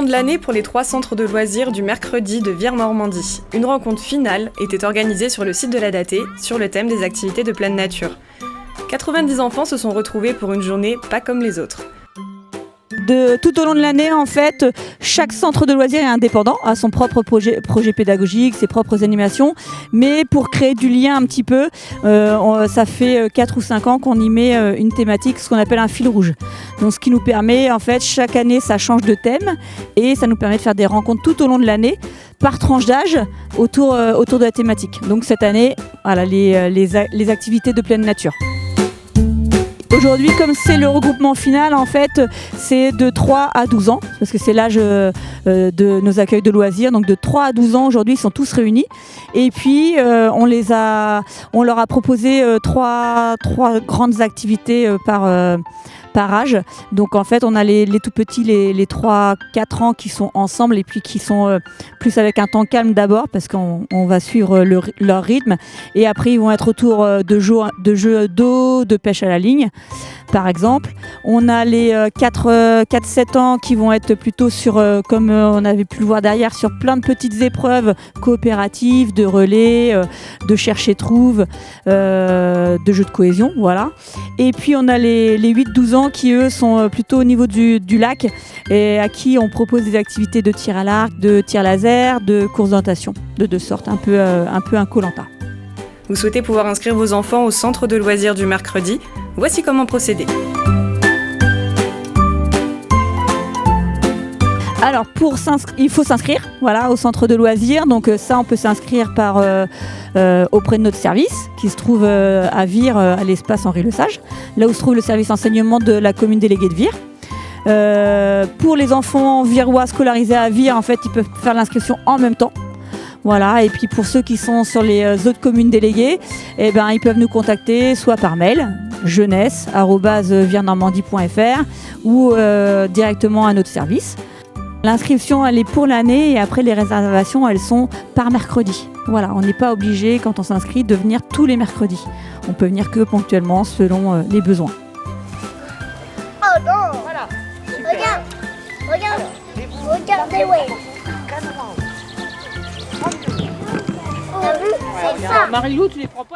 de l'année pour les 3 centres de loisirs du mercredi de Vire-Normandie. Une rencontre finale était organisée sur le site de la Datée sur le thème des activités de pleine nature. 90 enfants se sont retrouvés pour une journée pas comme les autres. Tout au long de l'année, en fait, chaque centre de loisirs est indépendant, a son propre projet pédagogique, ses propres animations. Mais pour créer du lien un petit peu, ça fait 4 ou 5 ans qu'on y met une thématique, ce qu'on appelle un fil rouge. Donc, ce qui nous permet, en fait, chaque année, ça change de thème et ça nous permet de faire des rencontres tout au long de l'année, par tranche d'âge, autour de la thématique. Donc, cette année, voilà, les activités de pleine nature. Aujourd'hui, comme c'est le regroupement final, en fait, c'est de 3 à 12 ans, parce que c'est l'âge de nos accueils de loisirs. Donc de 3 à 12 ans, aujourd'hui, ils sont tous réunis. Et puis, on leur a proposé trois grandes activités par âge. Donc en fait, on a les tout petits, les 3-4 ans qui sont ensemble et puis qui sont plus avec un temps calme d'abord parce qu'on va suivre leur rythme. Et après, ils vont être autour de jeux d'eau, de pêche à la ligne, par exemple. On a les 4-7 ans qui vont être plutôt sur, comme on avait pu le voir derrière, sur plein de petites épreuves coopératives, de relais, de chercher-trouve, de jeux de cohésion, voilà. Et puis on a les 8-12 ans qui eux sont plutôt au niveau du lac et à qui on propose des activités de tir à l'arc, de tir laser, de course d'orientation, de deux sortes, un peu un Koh-Lanta. Vous souhaitez pouvoir inscrire vos enfants au centre de loisirs du mercredi? Voici comment procéder. Alors il faut s'inscrire, voilà, au centre de loisirs. Donc ça, on peut s'inscrire auprès de notre service qui se trouve à Vire, à l'espace Henri-Lesage, là où se trouve le service enseignement de la commune déléguée de Vire. Pour les enfants virois scolarisés à Vire, en fait, ils peuvent faire l'inscription en même temps. Voilà, et puis pour ceux qui sont sur les autres communes déléguées, eh ben, ils peuvent nous contacter soit par mail, jeunesse@virenormandie.fr ou directement à notre service. L'inscription, elle est pour l'année et après les réservations, elles sont par mercredi. Voilà, on n'est pas obligé, quand on s'inscrit, de venir tous les mercredis. On peut venir que ponctuellement selon les besoins. Oh non! Voilà. Regardez, ouais. T'as vu? C'est ça. Marie-Lou, tu les prends pas.